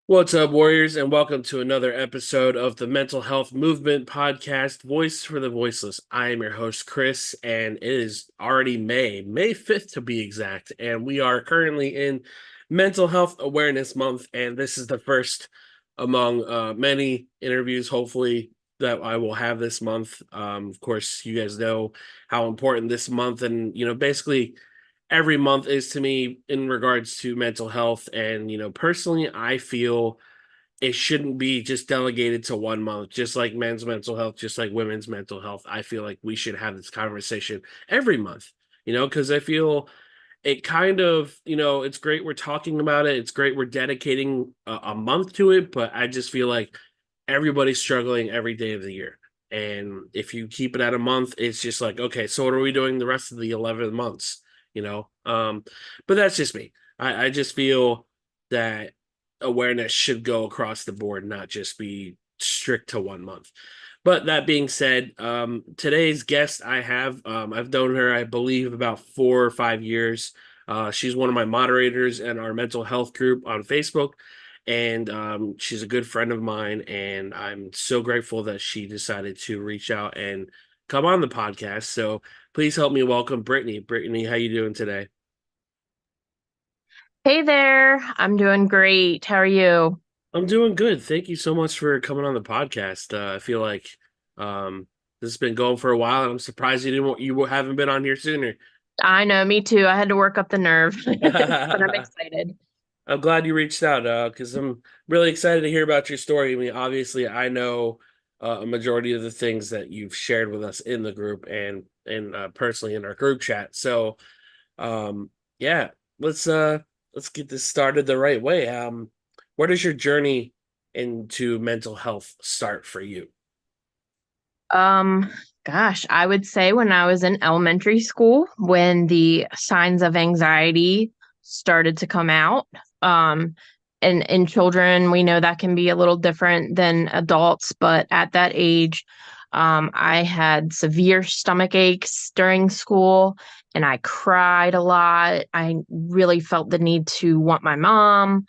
What's up, Warriors, and welcome to another episode of the Mental Health Movement Podcast, Voice for the Voiceless. I am your host, Chris, and it is already May 5th to be exact, and we are currently in Mental Health Awareness Month, and this is the first among many interviews, hopefully, that I will have this month. Of course, you guys know how important this month and, basically every month is to me in regards to mental health. And, personally, I feel it shouldn't be just delegated to one month, just like men's mental health, just like women's mental health. I feel like we should have this conversation every month, because I feel it kind of, it's great we're talking about it. It's great we're dedicating a month to it, but I just feel like everybody's struggling every day of the year. And if you keep it at a month, it's just like, okay, so what are we doing the rest of the 11 months? You know, but that's just me. I just feel that awareness should go across the board, not just be strict to one month. But that being said, today's guest I've known her, I believe, about 4 or 5 years. She's one of my moderators in our mental health group on Facebook, and she's a good friend of mine. And I'm so grateful that she decided to reach out and come on the podcast. So please help me welcome Brittany. Brittany, how you doing today? Hey there, I'm doing great. How are you? I'm doing good. Thank you so much for coming on the podcast. I feel like this has been going for a while, and I'm surprised you haven't been on here sooner. I know, me too. I had to work up the nerve, but I'm I'm excited. glad you reached out because I'm really excited to hear about your story. I mean, obviously, I know a majority of the things that you've shared with us in the group and personally in our group chat. So, um, yeah, let's uh let's get this started the right way. Where does your journey into mental health start for you? Um, Gosh, I would say when I was in elementary school, when the signs of anxiety started to come out, and in children, we know that can be a little different than adults, but at that age, I had severe stomach aches during school and I cried a lot. I really felt the need to want my mom.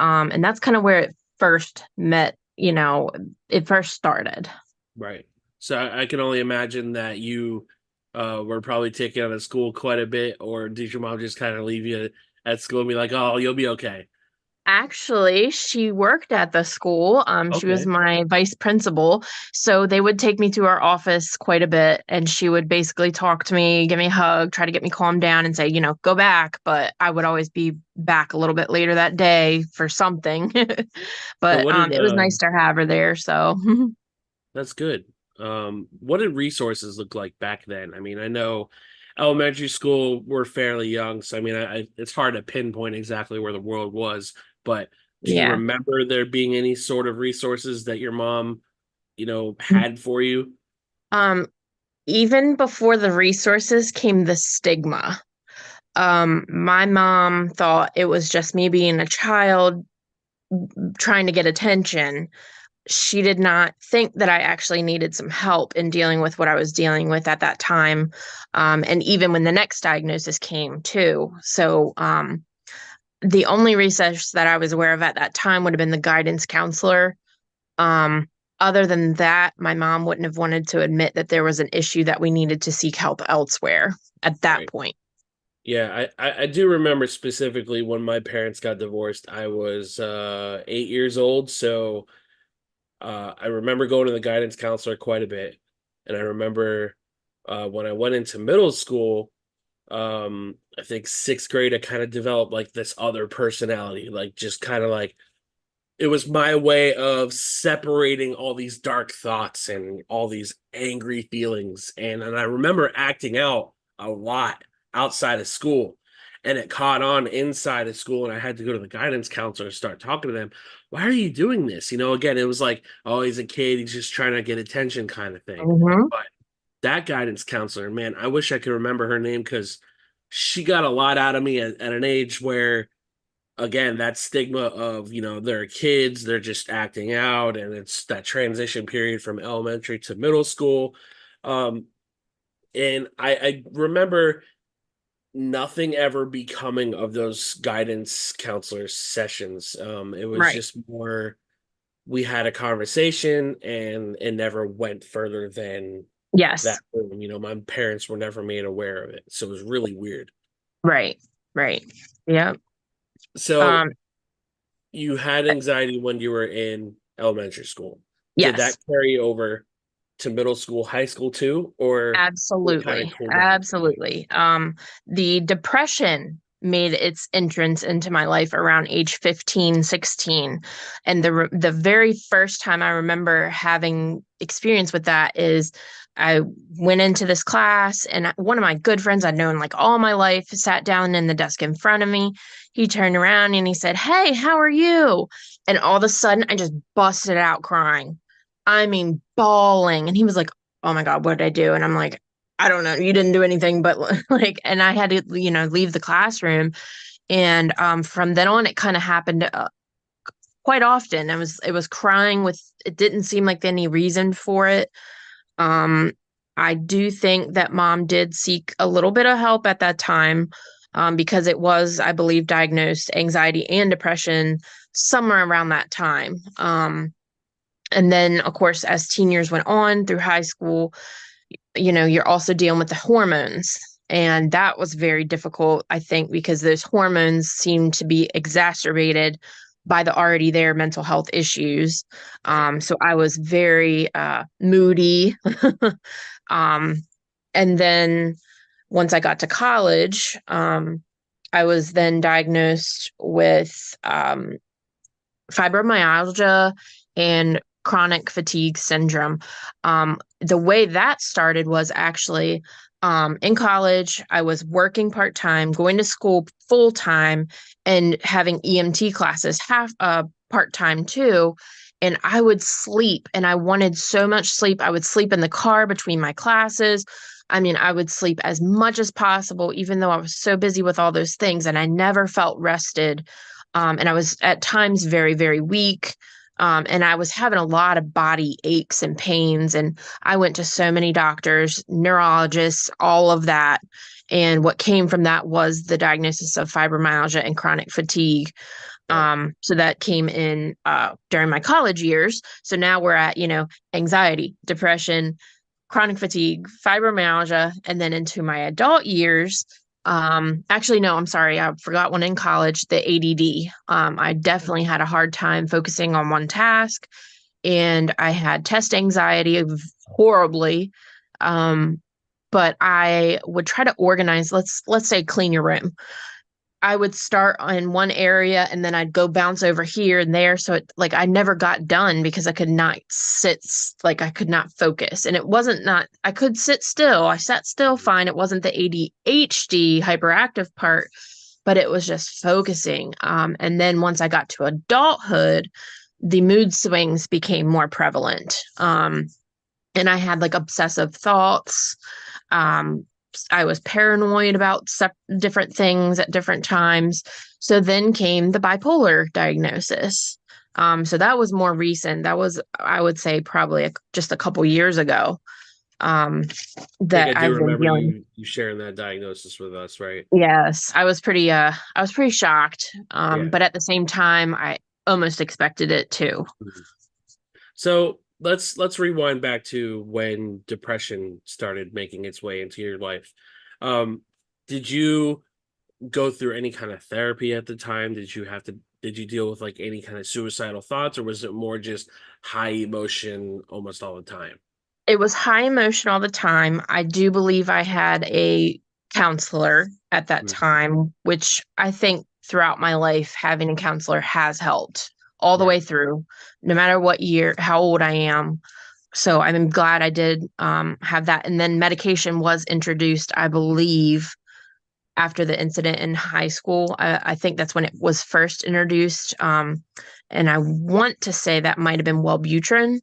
And that's kind of where it first met, it first started. Right. So I can only imagine that you were probably taken out of school quite a bit, or did your mom just kind of leave you at school and be like, "Oh, you'll be okay"? Actually, she worked at the school. She was Okay. my vice principal. So they would take me to our office quite a bit, and she would basically talk to me, give me a hug, try to get me calmed down, and say, go back. But I would always be back a little bit later that day for something. So But what did it was nice to have her there. So that's good. What did resources look like back then? I mean, I know elementary school we're fairly young, so I mean, it's hard to pinpoint exactly where the world was, but do you yeah. remember there being any sort of resources that your mom, had for you? Um, Even before the resources came the stigma. My mom thought it was just me being a child trying to get attention. She did not think that I actually needed some help in dealing with what I was dealing with at that time. And even when the next diagnosis came, too. So, the only research that I was aware of at that time would have been the guidance counselor. Um, Other than that, my mom wouldn't have wanted to admit that there was an issue that we needed to seek help elsewhere at that Right. point. Yeah, I do remember specifically when my parents got divorced. I was 8 years old, so I remember going to the guidance counselor quite a bit, and I remember when I went into middle school, I think sixth grade, I kind of developed like this other personality, like just kind of like it was my way of separating all these dark thoughts and all these angry feelings. And I remember acting out a lot outside of school. And it caught on inside of school, and I had to go to the guidance counselor and start talking to them. Why are you doing this? Again, it was like, oh, he's a kid, he's just trying to get attention kind of thing. Hmm. But that guidance counselor, man, I wish I could remember her name because she got a lot out of me at an age where again that stigma of they're kids, they're just acting out, and it's that transition period from elementary to middle school. um and I remember nothing ever becoming of those guidance counselor sessions. It was Right. just more we had a conversation and it never went further than that Yes. room. My parents were never made aware of it. So it was really weird. Right. Right. Yeah. So Um, you had anxiety when you were in elementary school. Did that yes. carry over to middle school, high school too, or it kind of Absolutely. cooled down? Absolutely. The depression made its entrance into my life around age 15, 16. And the very first time I remember having experience with that is I went into this class and one of my good friends I'd known like all my life sat down in the desk in front of me. He turned around and he said, "Hey, how are you?" And all of a sudden I just busted out crying. I mean, bawling. And he was like, "Oh my God, what did I do?" And I'm like, "I don't know. You didn't do anything," but like, and I had to, leave the classroom. And from then on, it kind of happened quite often. It was crying with, it didn't seem like any reason for it. Um, I do think that mom did seek a little bit of help at that time, because it was, I believe, diagnosed anxiety and depression somewhere around that time. And then, of course, as teen years went on through high school, you're also dealing with the hormones. And that was very difficult, I think, because those hormones seem to be exacerbated by the already there mental health issues. Right. So I was very moody. um, and then once I got to college, I was then diagnosed with fibromyalgia and chronic fatigue syndrome. The way that started was actually in college, I was working part time, going to school full time, and having EMT classes half part time too. And I would sleep, and I wanted so much sleep. I would sleep in the car between my classes. I mean, I would sleep as much as possible, even though I was so busy with all those things, and I never felt rested. And I was at times very, very weak. And I was having a lot of body aches and pains. And I went to so many doctors, neurologists, all of that. And what came from that was the diagnosis of fibromyalgia and chronic fatigue. Right. So that came in during my college years. So now we're at, anxiety, depression, chronic fatigue, fibromyalgia, and then into my adult years. Actually, no, I'm sorry. I forgot one in college, the ADD. I definitely had a hard time focusing on one task, and I had test anxiety horribly. Um, but I would try to organize, let's say clean your room. I would start in one area and then I'd go bounce over here and there. So like I never got done because I could not like I could not focus. And it wasn't not, I could sit still. I sat still fine. It wasn't the ADHD hyperactive part, but it was just focusing. And then once I got to adulthood, the mood swings became more prevalent. And I had like obsessive thoughts. Um, I was paranoid about different things at different times. So then came the bipolar diagnosis. So that was more recent. That was, I would say, probably just a couple years ago, um, I think I that do I've been remember dealing. you sharing that diagnosis with us, right? Yes, I was pretty shocked. Yeah. But at the same time, I almost expected it too. Mhm. So let's rewind back to when depression started making its way into your life. Um, did you go through any kind of therapy at the time? Did you deal with like any kind of suicidal thoughts, or was it more just high emotion almost all the time? It was high emotion all the time. I do believe I had a counselor at that Mhm. time, which I think throughout my life, having a counselor has helped all the Right. way through, no matter what year, how old I am. So I'm glad I did have that. And then medication was introduced, I believe, after the incident in high school. I think that's when it was first introduced. And I want to say that might have been Wellbutrin.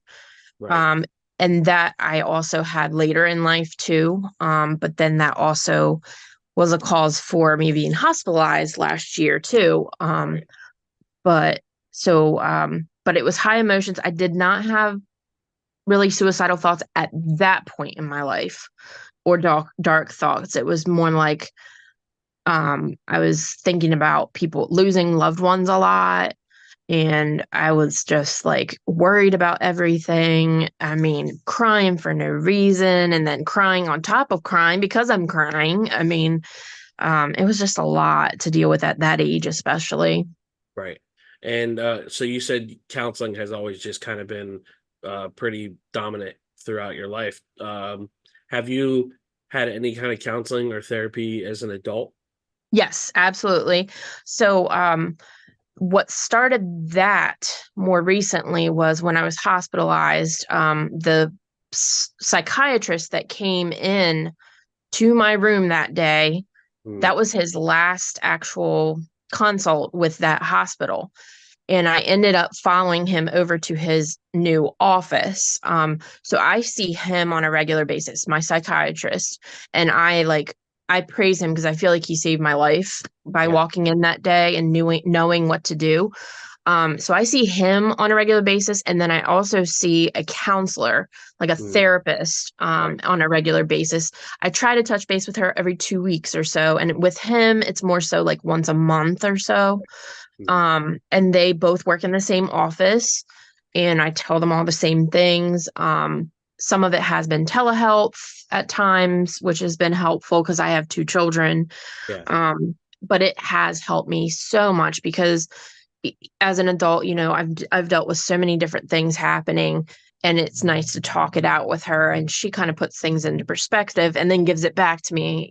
Right. Um, and that I also had later in life too. But then that also was a cause for me being hospitalized last year too. Right. But but it was high emotions. I did not have really suicidal thoughts at that point in my life or dark thoughts. It was more like I was thinking about people losing loved ones a lot. And I was just like worried about everything. I mean, crying for no reason and then crying on top of crying because I'm crying. I mean, it was just a lot to deal with at that age, especially. Right. And so you said counseling has always just kind of been pretty dominant throughout your life. Have you had any kind of counseling or therapy as an adult? Yes, absolutely. So, what started that more recently was when I was hospitalized. The psychiatrist that came in to my room that day, Hmm. that was his last actual consult with that hospital. And I ended up following him over to his new office. So I see him on a regular basis, my psychiatrist, and I praise him because I feel like he saved my life by Yeah. walking in that day and knowing what to do. So I see him on a regular basis, and then I also see a counselor, like a Hmm. therapist, Right. on a regular basis. I try to touch base with her every 2 weeks or so, and with him, it's more so like once a month or so. Hmm. And they both work in the same office, and I tell them all the same things. Some of it has been telehealth at times, which has been helpful because I have 2 children. Yeah. But it has helped me so much because as an adult, I've dealt with so many different things happening, and it's nice to talk it out with her, and she kind of puts things into perspective and then gives it back to me,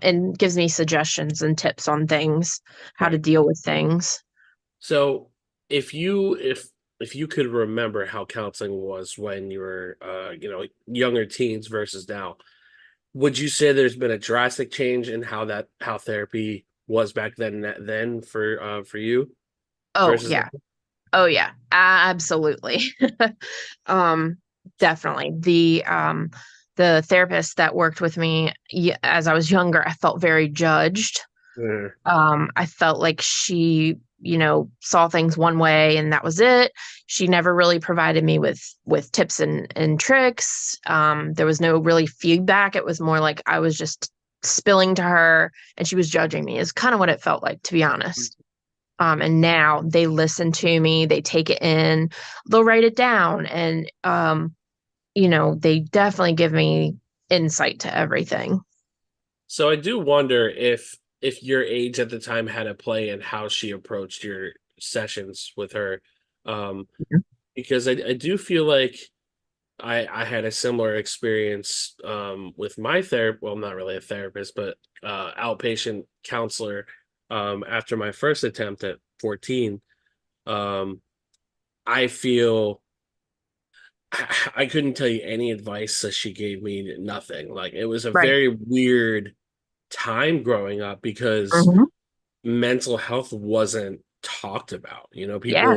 and gives me suggestions and tips on things, how to Right. deal with things. So if you could remember how counseling was when you were younger teens versus now, would you say there's been a drastic change in how therapy was back then for you Oh, versus yeah. now? Oh, yeah. Absolutely. Um, Definitely. The therapist that worked with me as I was younger, I felt very judged. Mm, I felt like she, saw things one way and that was it. She never really provided me with tips and tricks. There was no really feedback. It was more like I was just spilling to her and she was judging me, is kind of what it felt like, to be honest. And now they listen to me, they take it in, they'll write it down, and they definitely give me insight to everything. So I do wonder if your age at the time had a play in how she approached your sessions with her. Um, because I do feel like I had a similar experience with my therapist. Well, I'm not really a therapist, but outpatient counselor after my first attempt at 14. Um, I feel I couldn't tell you any advice that she gave me, nothing. Like it was a Right. very weird time growing up because Hmm. mental health wasn't talked about. Yeah.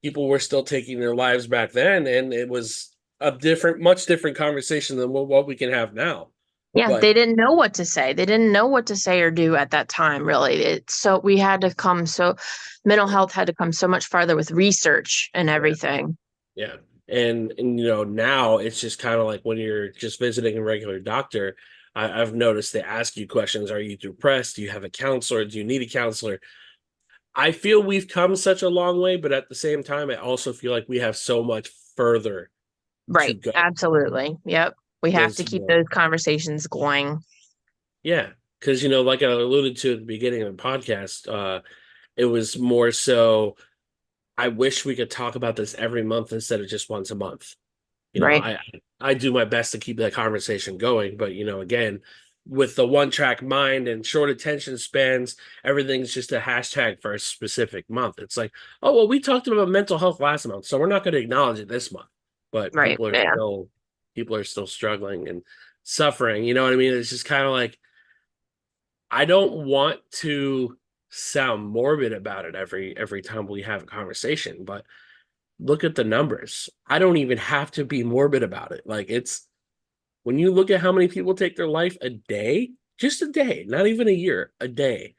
People were still taking their lives back then, and it was a much different conversation than what we can have now. Yeah, But they didn't know what to say. They didn't know what to say or do at that time, really. So we had to come so mental health had to come so much farther with research and yeah, everything. yeah. And now it's just kind of like when you're just visiting a regular doctor, I've noticed they ask you questions. Are you depressed? Do you have a counselor? Do you need a counselor? I feel we've come such a long way, but at the same time, I also feel like we have so much further to Right. go. Absolutely. Yep. We have to Because keep those conversations going. yeah, because like I alluded to at the beginning of the podcast, it was more so I wish we could talk about this every month instead of just once a month. You know, Right. I I do my best to keep that conversation going, but again, with the one track mind and short attention spans, everything's just a hashtag for a specific month. It's like, oh well, we talked about mental health last month, so we're not going to acknowledge it this month. But Right. Yeah. people are still struggling and suffering. You know what I mean? It's just kind of like I don't want to sound morbid about it every time we have a conversation, but look at the numbers. I don't even have to be morbid about it. Like it's when you look at how many people take their life a day, just a day, not even a year, a day,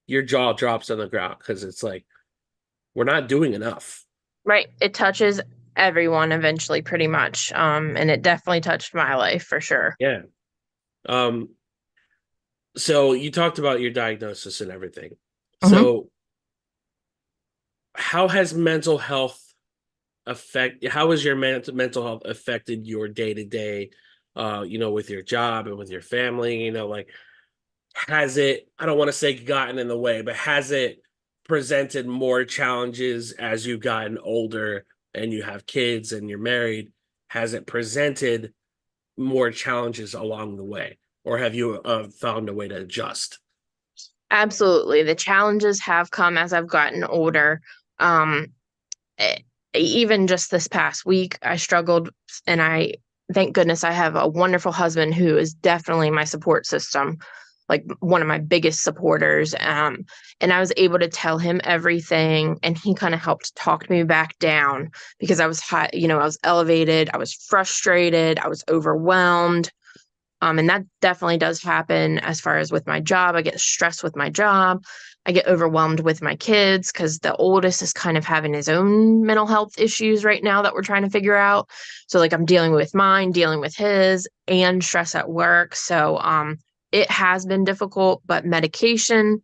your jaw drops on the ground because it's like we're not doing enough. Right. It touches everyone eventually, pretty much. And it definitely touched my life for sure. Yeah. Um, So you talked about your diagnosis and everything. Mhm. So how has mental health how has your mental health affected your day to day, with your job and with your family? Like has it, I don't want to say gotten in the way, but has it presented more challenges as you've gotten older and you have kids and you're married? Has it presented more challenges along the way, or have you found a way to adjust? Absolutely. The challenges have come as I've gotten older. Um, e- Even just this past week, I struggled, and thank goodness, I have a wonderful husband who is definitely my support system, like one of my biggest supporters. And I was able to tell him everything, and he kind of helped talk me back down because I was high, I was elevated, I was frustrated, I was overwhelmed. And that definitely does happen as far as with my job. I get stressed with my job. I get overwhelmed with my kids because the oldest is kind of having his own mental health issues right now that we're trying to figure out. So like I'm dealing with mine, dealing with his, and stress at work. So it has been difficult, but medication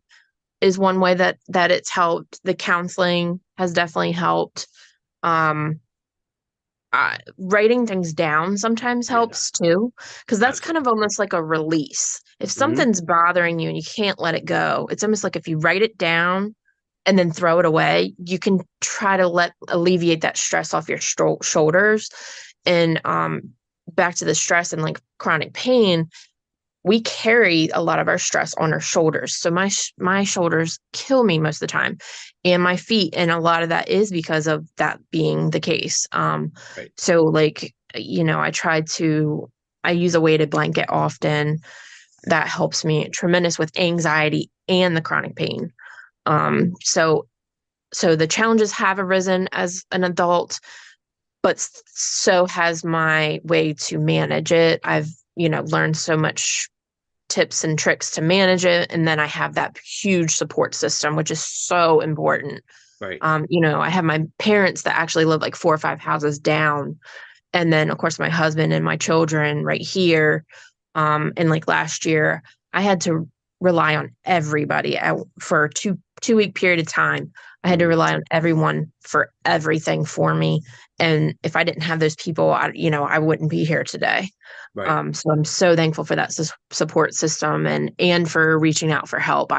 is one way that it's helped. The counseling has definitely helped. Um, Writing things down sometimes Yeah, helps too, because that's kind of absolutely. almost like a release. If Hmm. something's bothering you and you can't let it go, it's almost like if you write it down and then throw it away, you can try to let alleviate that stress off your shoulders. And back to the stress and like chronic pain, we carry a lot of our stress on our shoulders. So my shoulders kill me most of the time, and my feet, and a lot of that is because of that being the case. Right, So like I use a weighted blanket often. That helps me tremendous with anxiety and the chronic pain. So the challenges have arisen as an adult, but so has my way to manage it. I've learned so much tips and tricks to manage it. And then I have that huge support system, which is so important. right, I have my parents that actually live like 4 or 5 houses down. And then, of course, my husband and my children right here. And like last year, I had to rely on everybody for a 2 week period of time. I had to hmm, rely on everyone for everything for me. And if I didn't have those people, I wouldn't be here today. right. So I'm so thankful for that support system and for reaching out for help.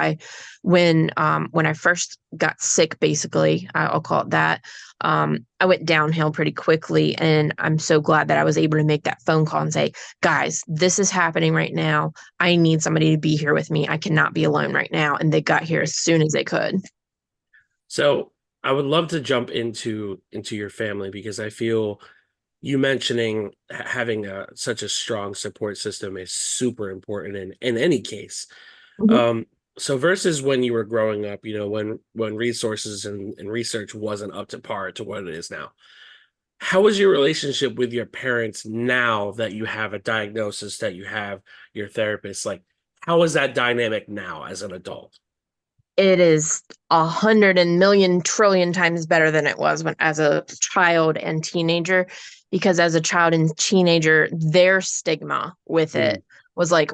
When I first got sick, basically, I'll call it that. I went downhill pretty quickly, and I'm so glad that I was able to make that phone call and say, "Guys, this is happening right now. I need somebody to be here with me. I cannot be alone right now." And they got here Right. as soon as they could. So I would love to jump into your family because I feel you mentioning having such a strong support system is super important in any case. Mhm. Um, so versus when you were growing up, when resources and research wasn't up to par to what it is now. How is your relationship with your parents now that you have a diagnosis, that you have your therapist? Like, how is that dynamic now as an adult? It is 100 and million trillion times better than it was when as a child and teenager, because as a child and teenager, their stigma with Mm, it was like,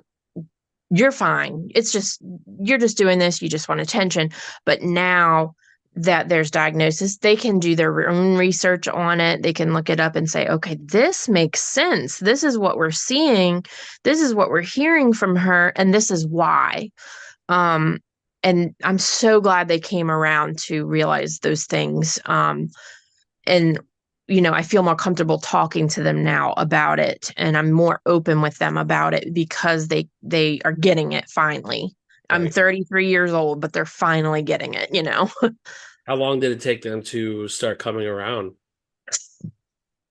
you're fine. It's just you're just doing this, you just want attention. But now that there's diagnosis, they can do their own research on it. They can look it up and say, okay, this makes sense. This is what we're seeing. This is what we're hearing from her, and this is why. Um, and I'm so glad they came around to realize those things. And I feel more comfortable talking to them now about it, and I'm more open with them about it because they are getting it finally. I'm right. 33 years old, but they're finally getting it. How long did it take them to start coming around?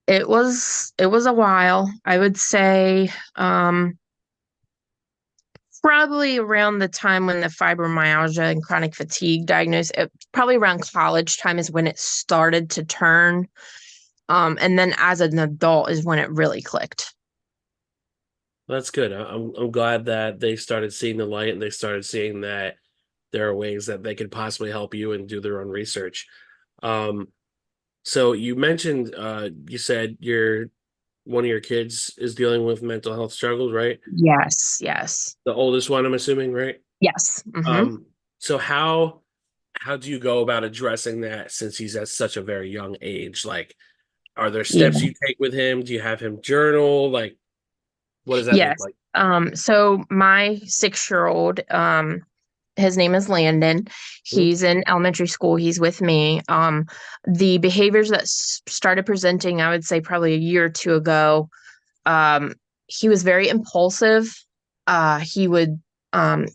It was a while. I would say probably around the time when the fibromyalgia and chronic fatigue diagnosis, probably around college time is when it started to turn. And then as an adult is when it really clicked. That's good. I'm glad that they started seeing the light and they started seeing that there are ways that they could possibly help you and do their own research. Um, so you mentioned you said one of your kids is dealing with mental health struggles, right? Yes, yes, The oldest one, I'm assuming, right? yes. Um, so how do you go about addressing that since he's at such a very young age? Like, are there steps Yeah. you take with him? Do you have him journal? Like, what does that look Yes. like? So my 6-year-old, his name is Landon. Mhm. He's in elementary school. He's with me. The behaviors that started presenting, I would say probably a year or two ago, um, he was very impulsive. He would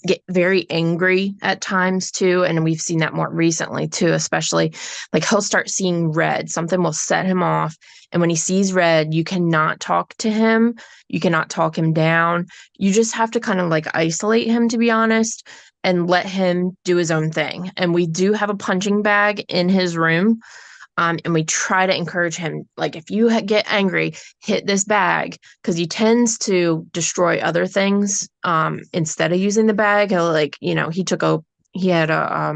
get very angry at times too, and we've seen that more recently too, especially like he'll start seeing red. Something will set him off, and when he sees red, you cannot talk to him. You cannot talk him down. You just have to kind of like isolate him, to be honest, and let him do his own thing. And we do have a punching bag in his room, and we try to encourage him, like, if you get angry, hit this bag, because he tends to destroy other things instead of using the bag. He'll, like, he had a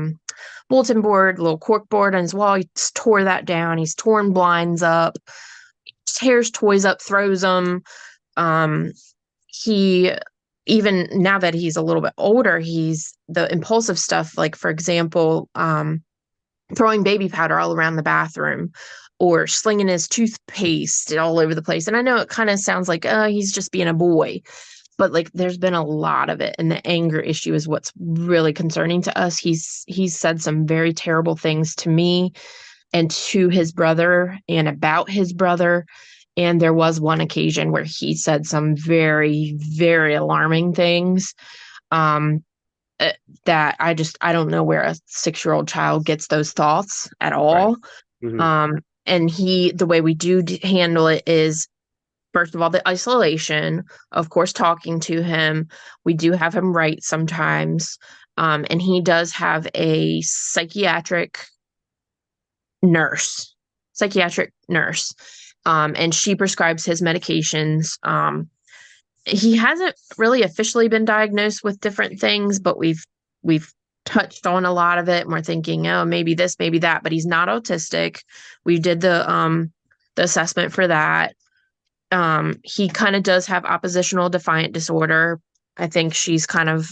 bulletin board, a little cork board on his wall. He tore that down. He's torn blinds up, tears toys up, throws them. Um, he Even now that he's a little bit older, he's the impulsive stuff. Like, for example, throwing baby powder all around the bathroom or slinging his toothpaste all over the place. And I know it kind of sounds like, he's just being a boy, but like there's been a lot of it. And the anger issue is what's really concerning to us. He's said some very terrible things to me and to his brother and about his brother. And there was one occasion where he said some very, very alarming things. Um, uh, that I don't know where a 6-year-old child gets those thoughts at Right. all. Hmm. And the way we do handle it is, first of all, the isolation, of course, talking to him. We do have him write sometimes. And he does have a nurse, psychiatric nurse. And she prescribes his medications. He hasn't really officially been diagnosed with different things, but we've touched on a lot of it, and we're thinking, oh, maybe this, maybe that, but he's not autistic. We did the assessment for that. He kind of does have oppositional defiant disorder. I think she's kind of,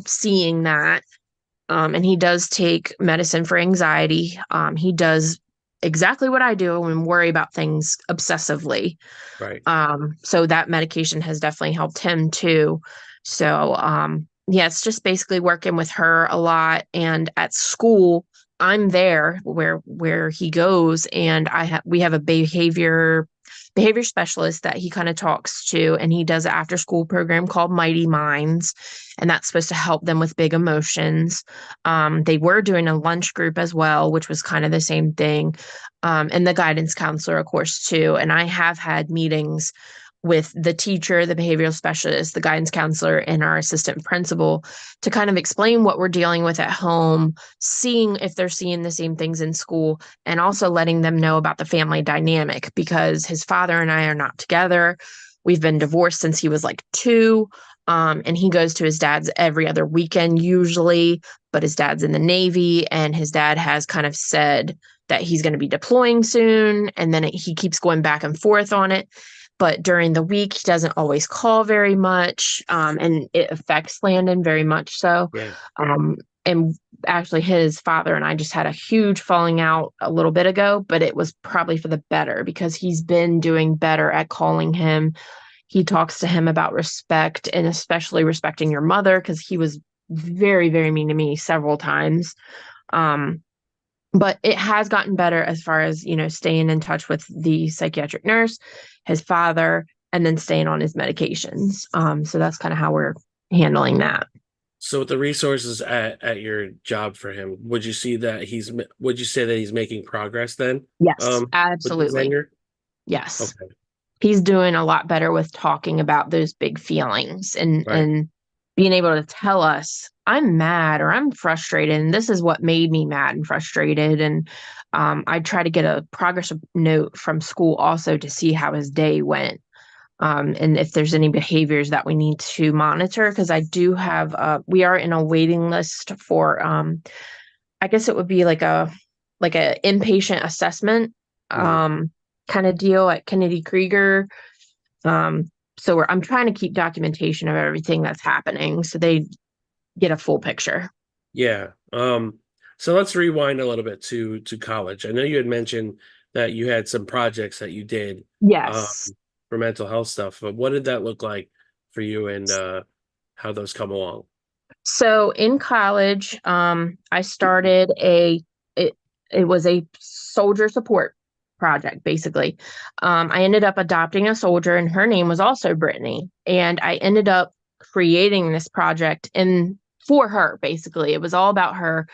seeing that. And he does take medicine for anxiety. He does exactly what I do and worry about things obsessively. Right. So that medication has definitely helped him too. So, yeah, it's just basically working with her a lot. And at school, I'm there where he goes, and we have a behavior specialist that he kind of talks to, and he does an after school program called Mighty Minds, and that's supposed to help them with big emotions. They were doing a lunch group as well, which was kind of the same thing, and the guidance counselor, of course, too. And I have had meetings with the teacher, the behavioral specialist, the guidance counselor, and our assistant principal to kind of explain what we're dealing with at home, seeing if they're seeing the same things in school, and also letting them know about the family dynamic, because his father and I are not together. We've been divorced since he was like 2. And he goes to his dad's every other weekend usually, but his dad's in the Navy, and his dad has kind of said that he's going to be deploying soon. And then he keeps going back and forth on it. But during the week, he doesn't always call very much. And it affects Landon very much so. Yeah. And actually, his father and I just had a huge falling out a little bit ago, but it was probably for the better because he's been doing better at calling him. He talks to him about respect, and especially respecting your mother, because he was very, very mean to me several times. Um, but it has gotten better as far as, staying in touch with the psychiatric nurse, his father, and then staying on his medications. So that's kind of how we're handling that. So with the resources at your job for him, would you say that he's making progress then? Yes, With his absolutely. anger? Yes. Okay. He's doing a lot better with talking about those big feelings, and Right. being able to tell us, I'm mad or I'm frustrated, and this is what made me mad and frustrated. And I try to get a progress note from school also to see how his day went, and if there's any behaviors that we need to monitor, because I do have we are in a waiting list for I guess it would be like a inpatient assessment. Mhm. kind of deal at Kennedy Krieger. Um, so I'm trying to keep documentation of everything that's happening so they get a full picture. Yeah. So let's rewind a little bit to college. I know you had mentioned that you had some projects that you did um Yes. for mental health stuff, but what did that look like for you and how those come along? So in college, I started it it was a soldier support project basically. I ended up adopting a soldier and her name was also Brittany. And I ended up creating this project in for her basically. It was all about her.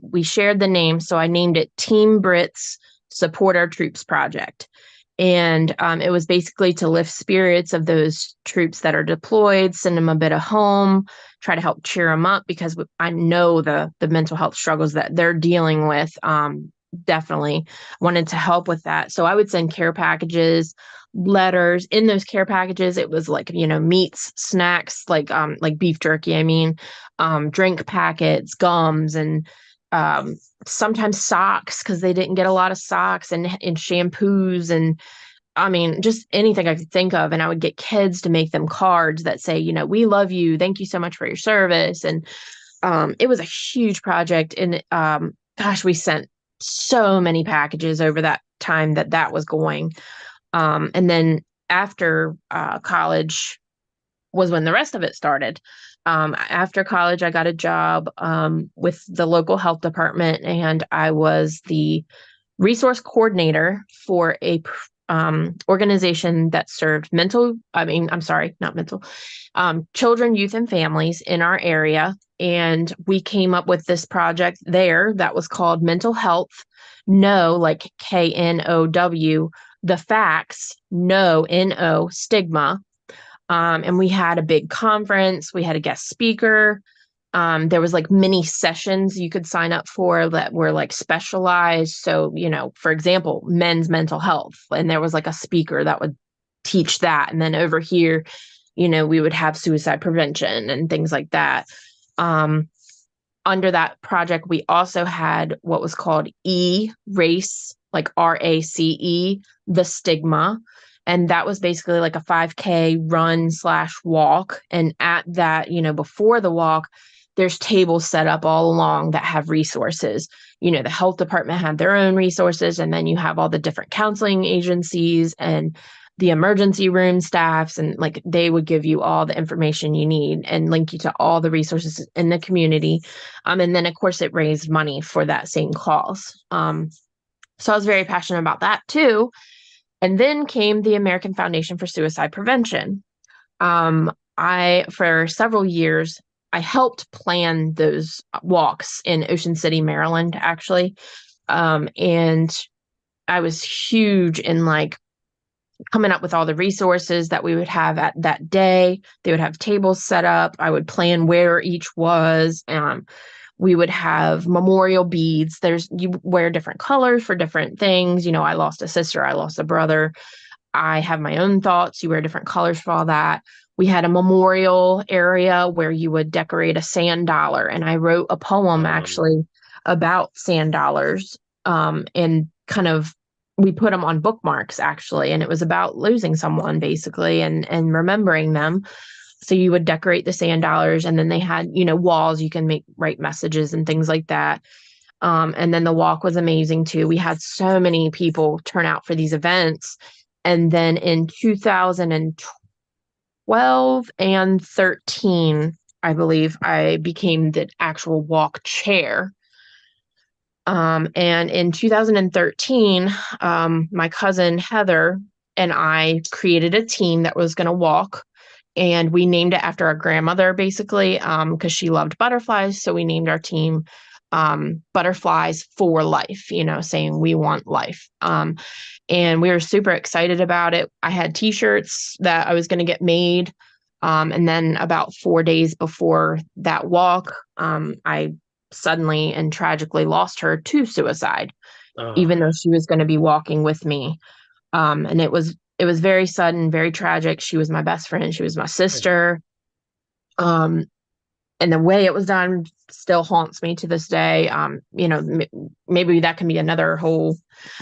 We shared the name, so I named it Team Brits Support Our Troops Project. And it was basically to lift spirits of those troops that are deployed, send them a bit of home, try to help cheer them up because I know the mental health struggles that they're dealing with. Definitely wanted to help with that. So I would send care packages, letters. In those care packages, it was like, meats, snacks, like beef jerky, drink packets, gums, and sometimes socks because they didn't get a lot of socks and shampoos and just anything I could think of. And I would get kids to make them cards that say, we love you. Thank you so much for your service. And it was a huge project. And gosh, we sent so many packages over that time that was going. And then after college was when the rest of it started. After college, I got a job with the local health department, and I was the resource coordinator for a organization that served I'm sorry, not mental, children, youth, and families in our area. And we came up with this project there that was called Mental Health No, like KNOW, the facts, no, NO, stigma. And we had a big conference, we had a guest speaker. There was like mini sessions you could sign up for that were like specialized. So, for example, men's mental health. And there was like a speaker that would teach that. And then over here, we would have suicide prevention and things like that. Um, Under that project, we also had what was called race, like RACE, the stigma. And that was basically like a 5K run slash walk. And at that, before the walk, there's tables set up all along that have resources. The health department had their own resources, and then you have all the different counseling agencies and the emergency room staffs, and like they would give you all the information you need and link you to all the resources in the community. And then of course it raised money for that same cause. So I was very passionate about that too. And then came the American Foundation for Suicide Prevention. For several years, I helped plan those walks in Ocean City, Maryland, actually. And I was huge in like coming up with all the resources that we would have at that day. They would have tables set up. I would plan where each was. We would have memorial beads. You wear different colors for different things. I lost a sister, I lost a brother. I have my own thoughts. You wear different colors for all that. We had a memorial area where you would decorate a sand dollar. And I wrote a poem Um, actually about sand dollars. And kind of we put them on bookmarks actually. And it was about losing someone basically and remembering them. So you would decorate the sand dollars, and then they had, walls you can write messages and things like that. And then the walk was amazing too. We had so many people turn out for these events. And then in 2012 and 13, I believe, I became the actual walk chair. And in 2013, my cousin Heather and I created a team that was going to walk. And we named it after our grandmother, basically, because she loved butterflies. So we named our team Butterflies for Life, saying we want life. And we were super excited about it. I had t-shirts that I was going to get made. And then about 4 days before that walk, I suddenly and tragically lost her to suicide, even oh, though she was going to be walking with me. And it was very sudden, very tragic. She was my best friend. She was my sister. Um, and the way it was done still haunts me to this day. Maybe that can be another whole,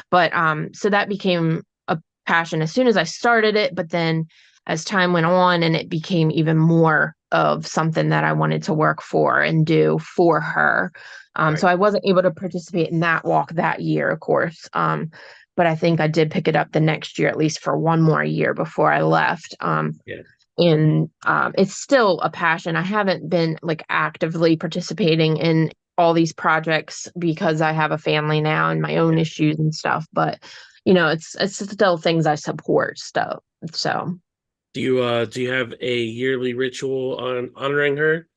but so that became a passion as soon as I started it. But then as time went on, and it became even more of something that I wanted to work for and do for her. So Right. I wasn't able to participate in that walk that year, of course. But I think I did pick it up the next year, at least for one more year before I left. Yeah. And it's still a passion. I haven't been like actively participating in all these projects because I have a family now and my own Yeah. issues and stuff. But it's still things I support stuff. So Do you have a yearly ritual on honoring her?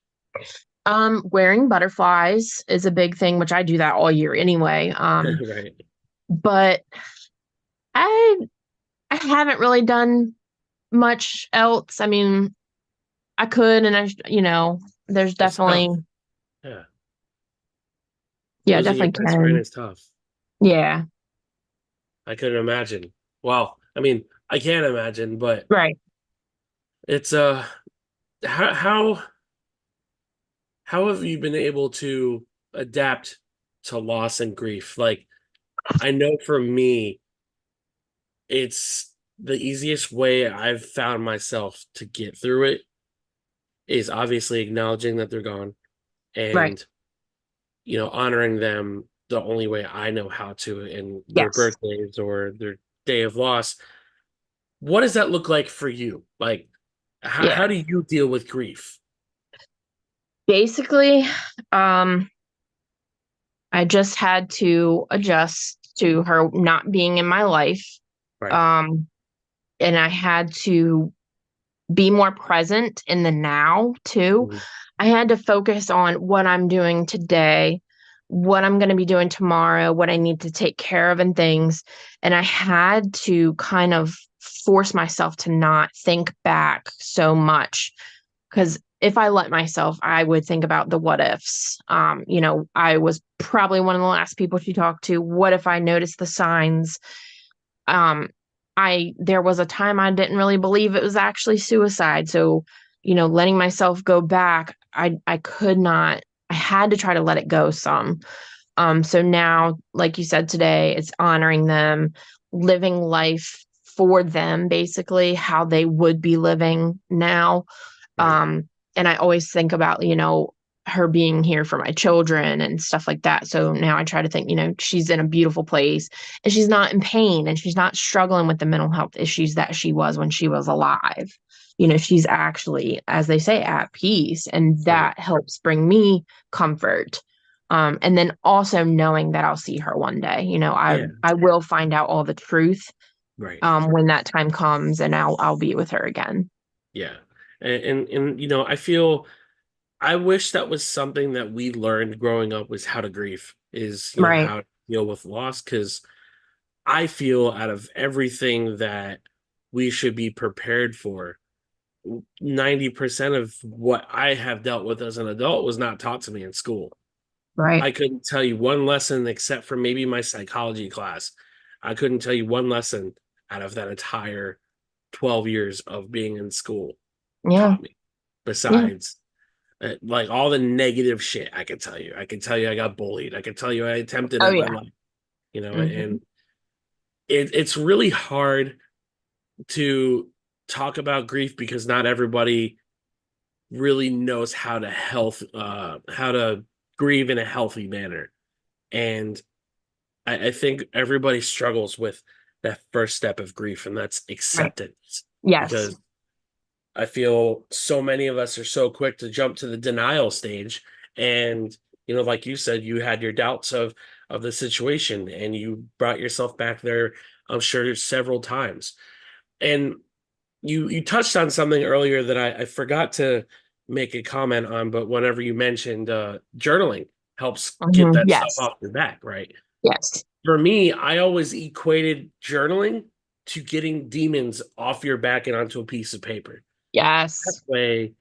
wearing butterflies is a big thing, which I do that all year anyway. Right. But I I haven't really done much else. I mean, I could, and there's It's tough. definitely, Yeah. yeah, Losing your definitely best friend can. is tough. Yeah, I couldn't imagine. Well, I mean, I can't imagine, but right, it's how how have you been able to adapt to loss and grief? Like, I know for me, it's the easiest way I've found myself to get through it is obviously acknowledging that they're gone right. and, honoring them the only way I know how to in their Yes. birthdays or their day of loss. What does that look like for you? Like, how Yeah. do you deal with grief? Basically, um, I just had to adjust to her not being in my life. Right. Um, and I had to be more present in the now too. Mhm. I had to focus on what I'm doing today, what I'm going to be doing tomorrow, what I need to take care of and things. And I had to kind of force myself to not think back so much because if I let myself, I would think about the what ifs. I was probably one of the last people she talked to. What if I noticed the signs? um I there was a time I didn't really believe it was actually suicide. So, letting myself go back, I could not. I had to try to let it go some. So now, like you said today, it's honoring them, living life for them, basically how they would be living now. Right. And I always think about, her being here for my children and stuff like that. So now I try to think, she's in a beautiful place and she's not in pain and she's not struggling with the mental health issues that she was when she was alive. She's actually, as they say, at peace. And Right. that helps bring me comfort. And then also knowing that I'll see her one day. I Yeah. I will find out all the truth Right. when that time comes, and I'll be with her again. Yeah. And I feel I wish that was something that we learned growing up was how to grieve, is, Right. how to deal with loss. Because I feel out of everything that we should be prepared for, 90% of what I have dealt with as an adult was not taught to me in school. Right. I couldn't tell you one lesson except for maybe my psychology class. I couldn't tell you one lesson out of that entire 12 years of being in school Yeah. taught me, Yeah. besides like all the negative shit. I can tell you. I can tell you I got bullied. I can tell you I attempted Oh at my yeah. life, Hmm. and it's really hard to talk about grief because not everybody really knows how to grieve in a healthy manner. And I think everybody struggles with that first step of grief, and that's Right. acceptance. Yes. Because I feel so many of us are so quick to jump to the denial stage. And, like you said, you had your doubts of the situation and you brought yourself back there, I'm sure, several times. And you touched on something earlier that I forgot to make a comment on, but whenever you mentioned journaling helps get that stuff Yes. off your back, right? Yes. For me, I always equated journaling to getting demons off your back and onto a piece of paper. That Yes. way,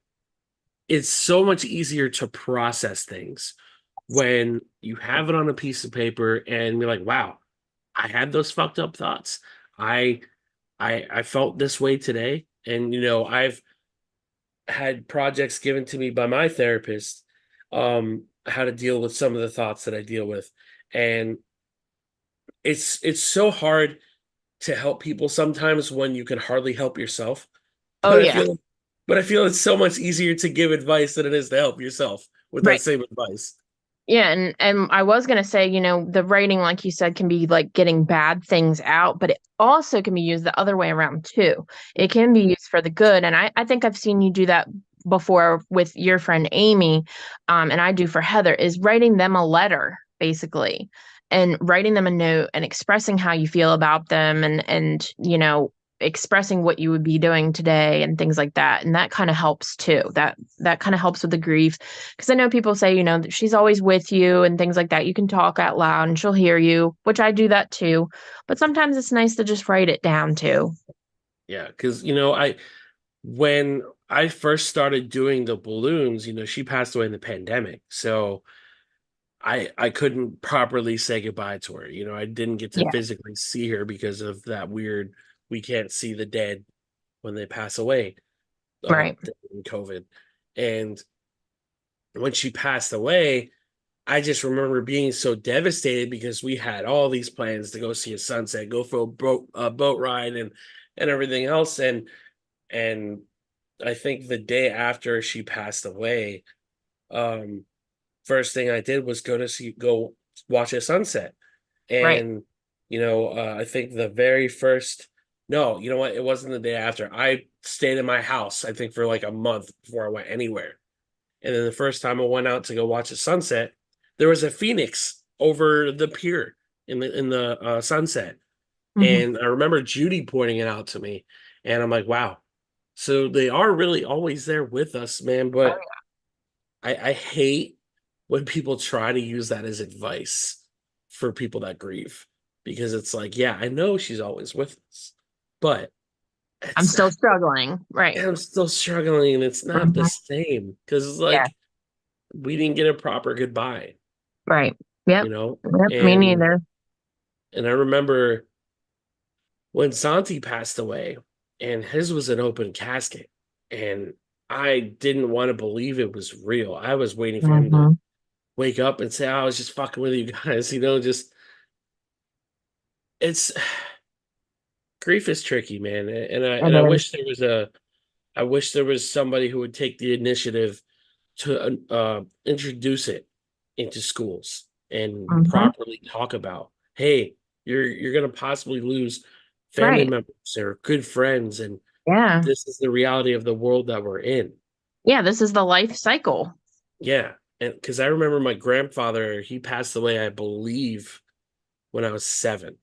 it's so much easier to process things when you have it on a piece of paper and you're like, wow, I had those fucked up thoughts. I I felt this way today. And I've had projects given to me by my therapist, how to deal with some of the thoughts that I deal with. And it's so hard to help people sometimes when you can hardly help yourself. Oh But I yeah. feel but I feel it's so much easier to give advice than it is to help yourself with that Right. same advice. Yeah, and I was gonna say, the writing, like you said, can be like getting bad things out, but it also can be used the other way around too. It can be used for the good, and I think I've seen you do that before with your friend Amy, and I do for Heather, is writing them a letter, basically, and writing them a note and expressing how you feel about them, and expressing what you would be doing today and things like that, and that kind of helps too. That kind of helps with the grief because I know people say, that she's always with you and things like that. You can talk out loud and she'll hear you, which I do that too. But sometimes it's nice to just write it down too. Yeah, because I when I first started doing the balloons, she passed away in the pandemic. So I couldn't properly say goodbye to her. I didn't get to Yeah, physically see her because of that weird we can't see the dead when they pass away right, in COVID. And when she passed away, I just remember being so devastated because we had all these plans to go see a sunset, go for a boat ride, and everything else. And I think the day after she passed away, um, first thing I did was go watch a sunset. right. And I think the very first no, you know what? It wasn't the day after. I stayed in my house, I think, for like a month before I went anywhere. And then the first time I went out to go watch a sunset, there was a phoenix over the pier in the sunset. Hmm. And I remember Judy pointing it out to me, and I'm like, wow. So they are really always there with us, man. But I hate when people try to use that as advice for people that grieve because it's like, yeah, I know she's always with us, but I'm it's still struggling. Right. I'm still struggling, and it's not the Hmm. same because it's Yeah. like we didn't get a proper goodbye, Right. Yep. you know? Yep. Me And neither. and I remember when Santi passed away, and his was an open casket, and I didn't want to believe it was real. I was waiting for him to Hmm. wake up and say, "Oh, I was just fucking with you guys," just it's grief is tricky, man. And I It and I is. wish there was somebody who would take the initiative to introduce it into schools and Hmm. properly talk about, hey, you're gonna possibly lose family Right. members or good friends, and Yeah. this is the reality of the world that we're in. Yeah. This is the life cycle. Yeah. And because I remember my grandfather, he passed away, I believe, when I was 7,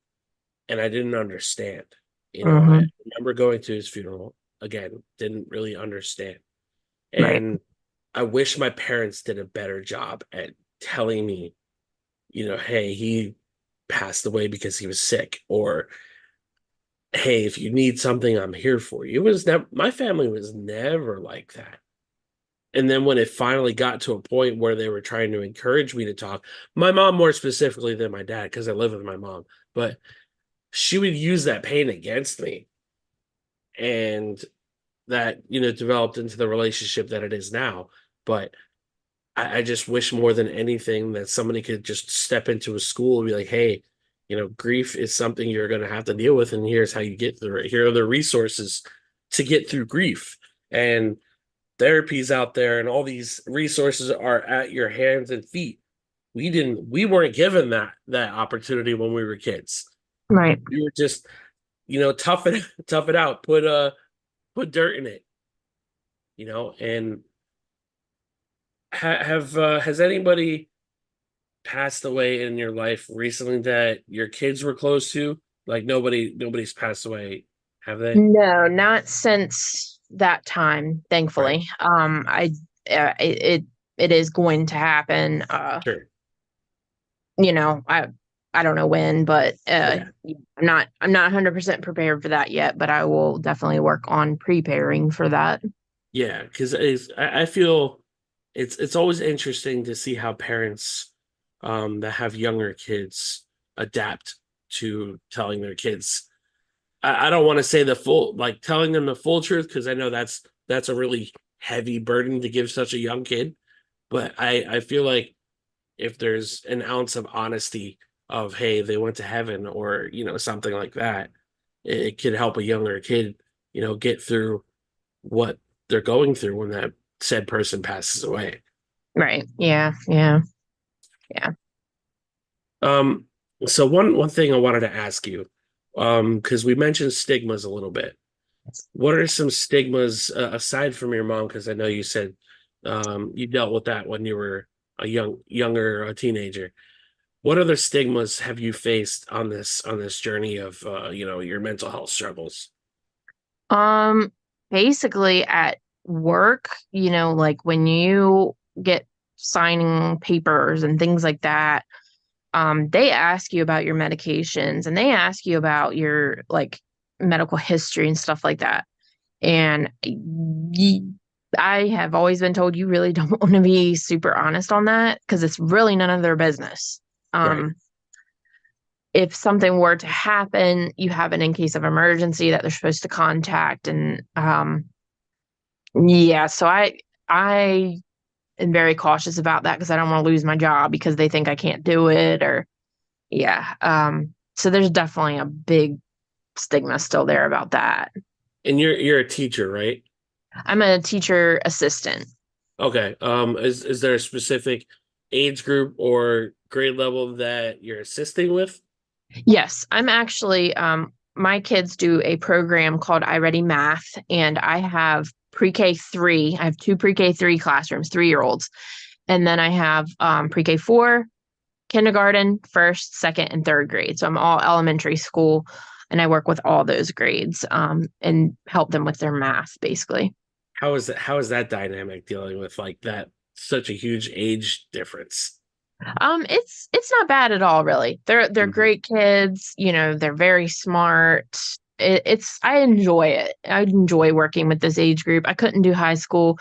and I didn't understand. I Hmm. remember going to his funeral again, didn't really understand. Right. And I wish my parents did a better job at telling me, hey, he passed away because he was sick, or hey, if you need something, I'm here for you. It was never, my family was never like that. And then when it finally got to a point where they were trying to encourage me to talk, my mom more specifically than my dad, because I live with my mom, but she would use that pain against me. And that, developed into the relationship that it is now. But I just wish more than anything that somebody could just step into a school and be like, hey, grief is something you're going to have to deal with. And here's how you get through it. Here are the resources to get through grief. And therapies out there and all these resources are at your hands and feet. We weren't given that opportunity when we were kids. Right. We were just, tough it out, put dirt in it, and has anybody passed away in your life recently that your kids were close to? Like nobody's passed away, have they? No, not since that time, Right. thankfully. It is going to happen. Sure. You know, I don't know when, but Yeah. I'm not 100% prepared for that yet, but I will definitely work on preparing for that. Yeah, because I feel it's always interesting to see how parents that have younger kids adapt to telling their kids. I don't want to say the full, like telling them the full truth, because I know that's a really heavy burden to give such a young kid. But I feel like if there's an ounce of honesty of, hey, they went to heaven or, something like that, it could help a younger kid, get through what they're going through when that said person passes away. Right. Yeah. Yeah. Yeah. Um, so one thing I wanted to ask you, because we mentioned stigmas a little bit. What are some stigmas aside from your mom? Because I know you said you dealt with that when you were younger, a teenager. What other stigmas have you faced on this journey of your mental health struggles? Um, Basically at work, like when you get signing papers and things like that, they ask you about your medications and they ask you about your like medical history and stuff like that. And I have always been told you really don't want to be super honest on that because it's really none of their business. Right. Um, if something were to happen, you have an in case of emergency that they're supposed to contact. And yeah, so I am very cautious about that because I don't want to lose my job because they think I can't do it or yeah. So there's definitely a big stigma still there about that. And you're a teacher, right? I'm a teacher assistant. Okay. Is there a specific age group or grade level that you're assisting with? Yes, I'm actually my kids do a program called I Ready Math, and I have pre-K three. I have two pre-K three classrooms, 3 year olds, and then I have pre-K four, kindergarten, first, second, and third grade. So I'm all elementary school, and I work with all those grades and help them with their math, basically. How is that dynamic dealing with like that such a huge age difference? It's not bad at all, really. They're Mhm. great kids. They're very smart. It's I enjoy it. I enjoy working with this age group. I couldn't do high school.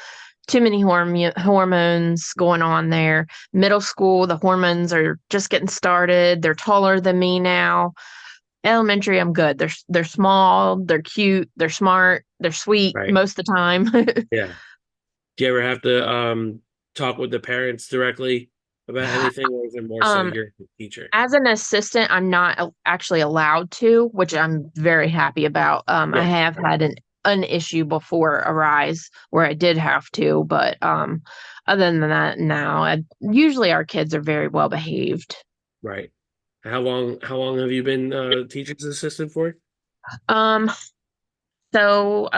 Too many hormones going on there. Middle school, the hormones are just getting started. They're taller than me now. Elementary, I'm good. They're small. They're cute. They're smart. They're sweet Right. most of the time. Yeah. Do you ever have to talk with the parents directly about anything, or is it more so Um, you're the teacher? As an assistant, I'm not actually allowed to, which I'm very happy about. I Yeah. have had an issue before arise where I did have to, but other than that, no. Usually our kids are very well behaved. Right. How long have you been teacher's assistant for? Um, so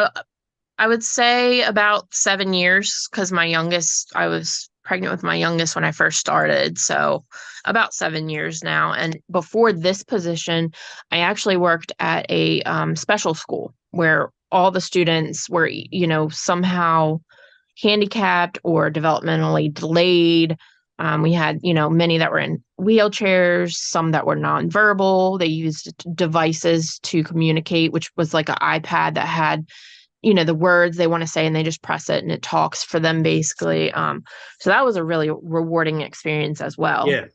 I would say about 7 years because I was pregnant with my youngest when I first started. So about 7 years now. And before this position, I actually worked at a special school where all the students were, somehow handicapped or developmentally delayed. We had, many that were in wheelchairs, some that were nonverbal. They used devices to communicate, which was like an iPad that had the words they want to say and they just press it and it talks for them basically. So that was a really rewarding experience as well. Yeah.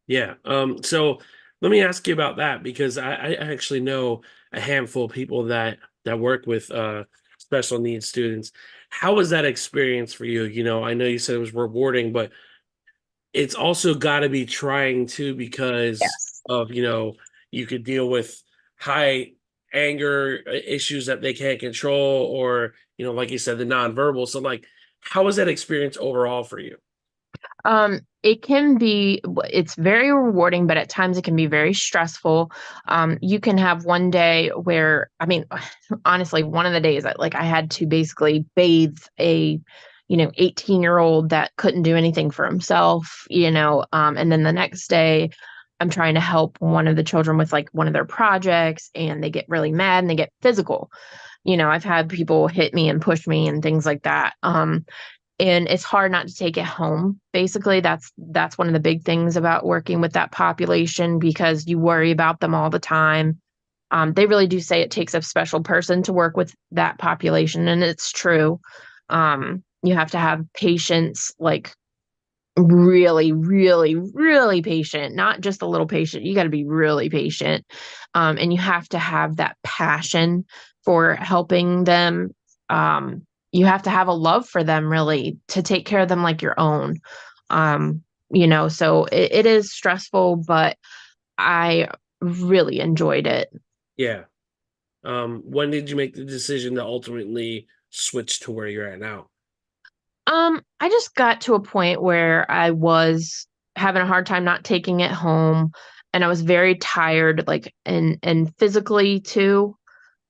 Yeah. So let me ask you about that because I actually know a handful of people that work with special needs students. How was that experience for you? I know you said it was rewarding, but it's also got to be trying too because Yes. of, you could deal with high anger issues that they can't control or, like you said, the nonverbal. So like, how was that experience overall for you? It can be, it's very rewarding, but at times it can be very stressful. You can have one day where, I mean, honestly, one of the days I had to basically bathe a, 18-year-old that couldn't do anything for himself, and then the next day I'm trying to help one of the children with like one of their projects and they get really mad and they get physical. I've had people hit me and push me and things like that. And it's hard not to take it home. Basically, that's one of the big things about working with that population because you worry about them all the time. They really do say it takes a special person to work with that population, and it's true. You have to have patience, like really, really, really patient, not just a little patient. You got to be really patient. And you have to have that passion for helping them. you have to have a love for them really to take care of them like your own. So it is stressful, but I really enjoyed it. Yeah. When did you make the decision to ultimately switch to where you're at now? I just got to a point where I was having a hard time not taking it home, and I was very tired, like and physically too.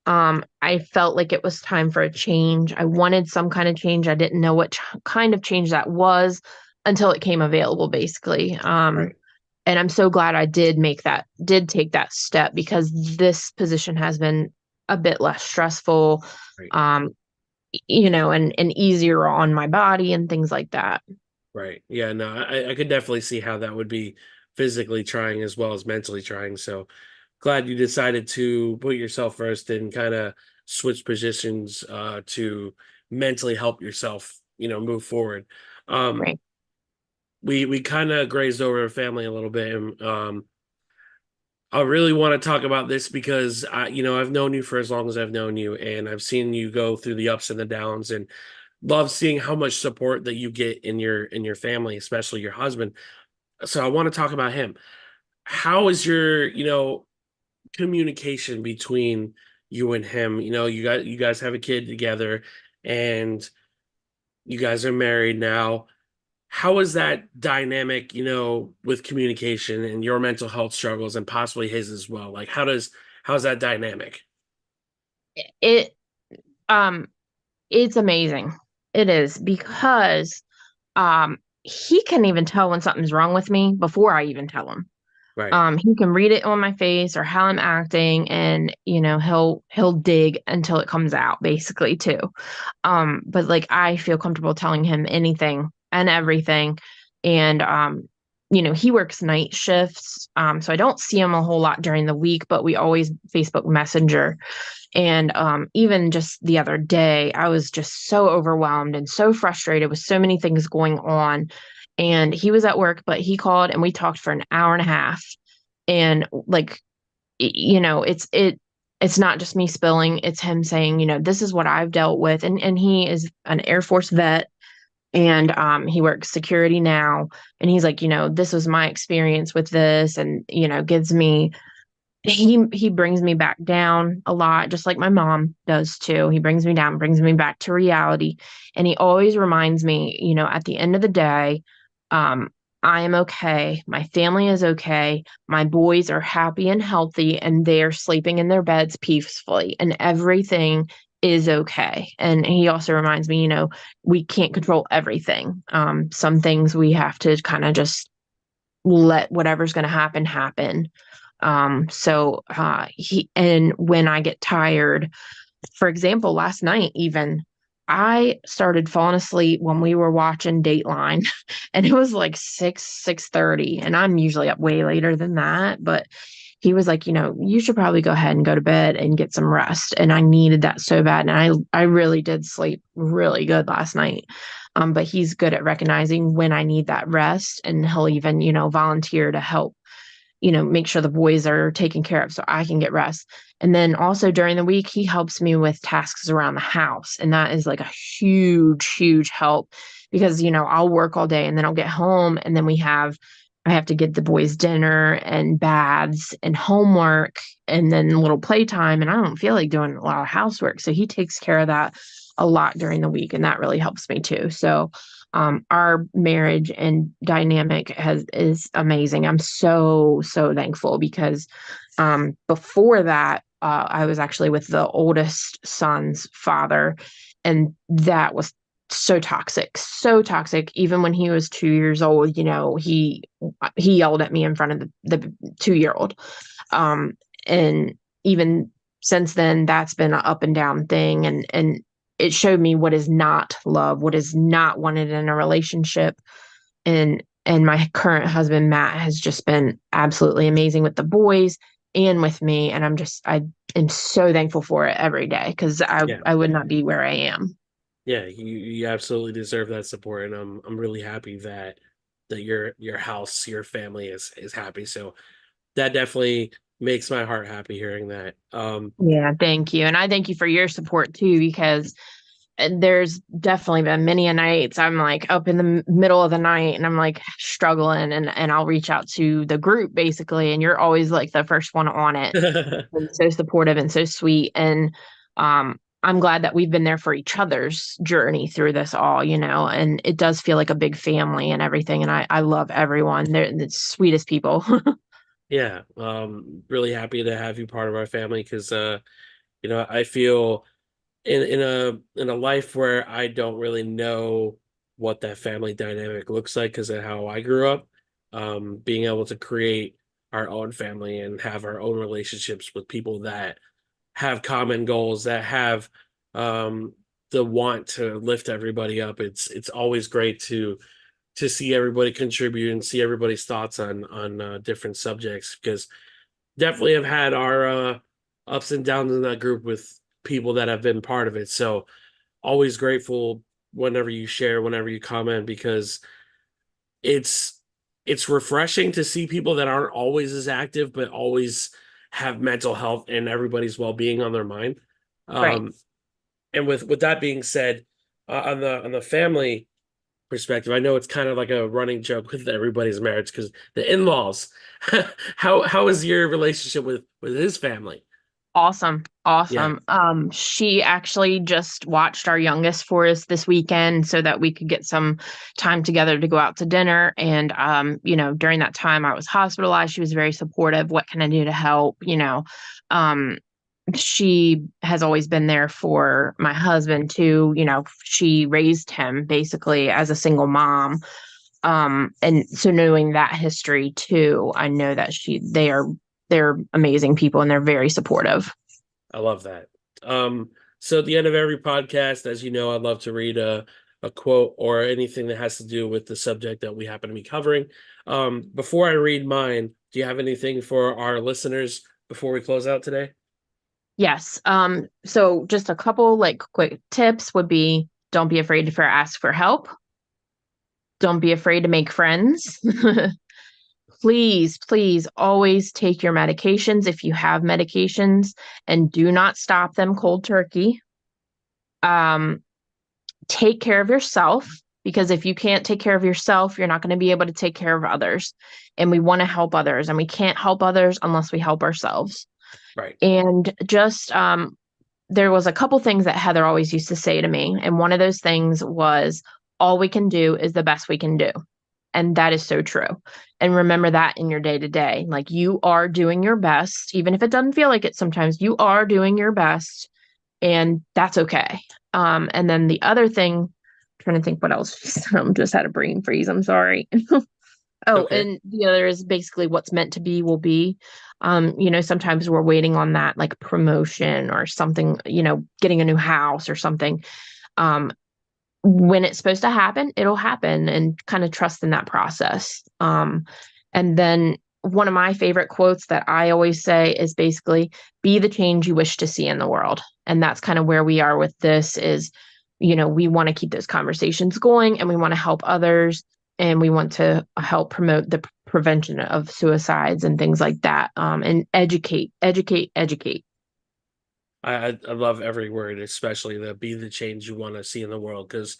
I felt like it was time for a change. I wanted some kind of change. I didn't know what kind of change that was until it came available, basically. Right. And I'm so glad I did take that step because this position has been a bit less stressful, Right. um, and easier on my body and things like that. Right. Yeah, no, I could definitely see how that would be physically trying as well as mentally trying. So glad you decided to put yourself first and kind of switch positions to mentally help yourself, move forward. Um, Right. we kind of grazed over family a little bit, and I really want to talk about this because I've known you for as long as I've known you, and I've seen you go through the ups and the downs, and love seeing how much support that you get in your family, especially your husband. So I want to talk about him. How is your, communication between you and him? You guys have a kid together, and you guys are married now. How is that dynamic, with communication and your mental health struggles and possibly his as well? Like how's that dynamic? It um it's amazing. It is because he can even tell when something's wrong with me before I even tell him. Right. He can read it on my face or how I'm acting, and he'll dig until it comes out, basically, too. But like I feel comfortable telling him anything and everything. And he works night shifts. So I don't see him a whole lot during the week, but we always Facebook Messenger. And even just the other day, I was just so overwhelmed and so frustrated with so many things going on. And he was at work, but he called and we talked for an hour and a half. And like, it's not just me spilling, it's him saying, this is what I've dealt with. And he is an Air Force vet, and he works security now. And he's like, this was my experience with this, and gives me he brings me back down a lot, just like my mom does too. He brings me down, brings me back to reality. And he always reminds me, at the end of the day, um, I am okay. My family is okay. My boys are happy and healthy, and they're sleeping in their beds peacefully, and everything is okay. And he also reminds me, we can't control everything. Some things we have to kind of just let whatever's going to happen happen. And when I get tired, for example, last night even, I started falling asleep when we were watching Dateline, and it was like 6:30, and I'm usually up way later than that. But he was like, you should probably go ahead and go to bed and get some rest. And I needed that so bad. And I really did sleep really good last night. But he's good at recognizing when I need that rest, and he'll even, volunteer to help, make sure the boys are taken care of so I can get rest. And then also during the week, he helps me with tasks around the house. And that is like a huge, huge help because, I'll work all day and then I'll get home, and then I have to get the boys dinner and baths and homework and then a little playtime. And I don't feel like doing a lot of housework. So he takes care of that a lot during the week. And that really helps me too. So our marriage and dynamic is amazing. I'm so, so thankful because before that, I was actually with the oldest son's father, and that was so toxic, so toxic. Even when he was 2 years old, he yelled at me in front of the 2 year old. And even since then, that's been an up and down thing, and it showed me what is not love, what is not wanted in a relationship. And my current husband Matt has just been absolutely amazing with the boys and with me, and I am so thankful for it every day because Yeah. I would not be where I am. Yeah, you absolutely deserve that support, and I'm really happy that your house, your family is happy. So that definitely makes my heart happy hearing that. Yeah, thank you. And I thank you for your support too, because and there's definitely been many a nights I'm like up in the middle of the night and I'm like struggling, and I'll reach out to the group basically, and you're always like the first one on it, and so supportive and so sweet. And I'm glad that we've been there for each other's journey through this all, and it does feel like a big family and everything. And I love everyone. They're the sweetest people. Yeah, really happy to have you part of our family because I feel in a life where I don't really know what that family dynamic looks like because of how I grew up, being able to create our own family and have our own relationships with people that have common goals, that have um the want to lift everybody up. It's always great to see everybody contribute and see everybody's thoughts on different subjects because definitely have had our ups and downs in that group with people that have been part of it. So always grateful whenever you share, whenever you comment, because it's it's refreshing to see people that aren't always as active, but always have mental health and everybody's well-being on their mind. Right. Um, and with that being said, on the family perspective, I know it's kind of like a running joke with everybody's marriage because the in-laws. How is your relationship with his family? Awesome. Yeah. Awesome. She actually just watched our youngest for us this weekend so that we could get some time together to go out to dinner. And during that time I was hospitalized. She was very supportive. What can I do to help? Um, she has always been there for my husband too. She raised him basically as a single mom. And so knowing that history too, I know that they're amazing people and they're very supportive. I love that. So at the end of every podcast, as you know, I'd love to read a quote or anything that has to do with the subject that we happen to be covering. Before I read mine, do you have anything for our listeners before we close out today? Yes. So just a couple like quick tips would be, don't be afraid to ask for help. Don't be afraid to make friends. Please, please always take your medications if you have medications, and do not stop them cold turkey. Um, Take care of yourself, because if you can't take care of yourself, you're not going to be able to take care of others. And we want to help others, and we can't help others unless we help ourselves. Right. And just there was a couple things that Heather always used to say to me, and one of those things was, all we can do is the best we can do. And that is so true. And remember that in your day to day. Like, you are doing your best, even if it doesn't feel like it sometimes, you are doing your best, and that's okay. And then the other thing, I'm trying to think what else. Just had a brain freeze. I'm sorry. Oh, Okay. and the other is basically what's meant to be will be. Sometimes we're waiting on that like promotion or something, getting a new house or something. Um, when it's supposed to happen, it'll happen, and kind of trust in that process. And then one of my favorite quotes that I always say is basically, be the change you wish to see in the world. And that's kind of where we are with this is, we want to keep those conversations going, and we want to help others, and we want to help promote the prevention of suicides and things like that. And educate, educate, educate. I love every word, especially the be the change you want to see in the world, because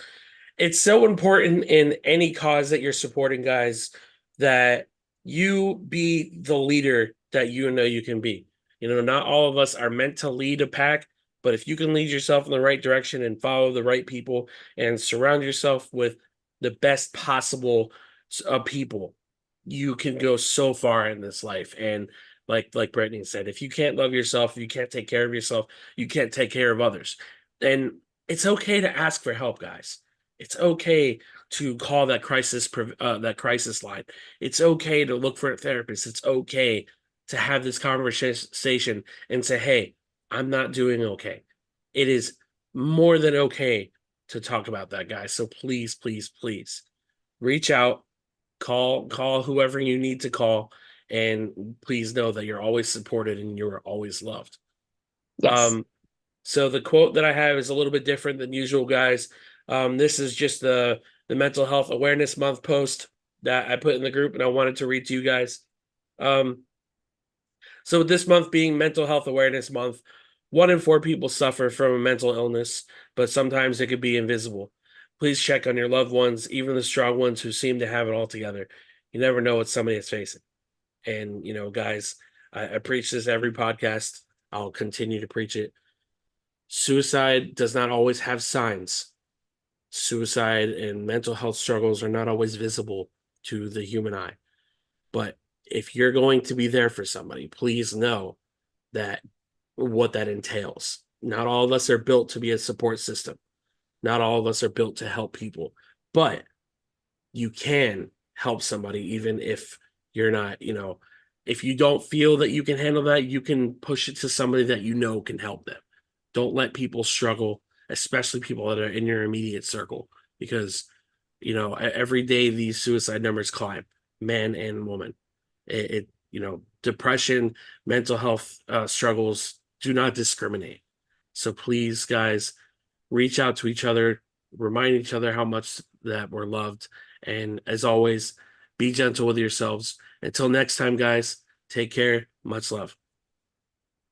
it's so important in any cause that you're supporting, guys, that you be the leader that you know you can be. Not all of us are meant to lead a pack, but if you can lead yourself in the right direction and follow the right people and surround yourself with the best possible people, you can go so far in this life. And like Brittany said, if you can't love yourself, if you can't take care of yourself, you can't take care of others. And it's okay to ask for help, guys. It's okay to call that crisis line. It's okay to look for a therapist. It's okay to have this conversation and say, "Hey, I'm not doing okay." It is more than okay to talk about that, guys. So please, please, please reach out, call whoever you need to call, and please know that you're always supported and you're always loved. Yes. Um, so the quote that I have is a little bit different than usual, guys. This is just the Mental Health Awareness Month post that I put in the group, and I wanted to read to you guys. So this month being Mental Health Awareness Month, One in four people suffer from a mental illness, but sometimes it could be invisible. Please check on your loved ones, even the strong ones who seem to have it all together. You never know what somebody is facing. And, guys, I preach this every podcast. I'll continue to preach it. Suicide does not always have signs. Suicide and mental health struggles are not always visible to the human eye. But if you're going to be there for somebody, please know that what that entails. Not all of us are built to be a support system. Not all of us are built to help people, but you can help somebody even if you're not, if you don't feel that you can handle that, you can push it to somebody that can help them. Don't let people struggle, especially people that are in your immediate circle, because every day these suicide numbers climb, man and woman. Depression, mental health struggles do not discriminate. So please, guys, reach out to each other, remind each other how much that we're loved. And as always, be gentle with yourselves. Until next time, guys, take care. Much love.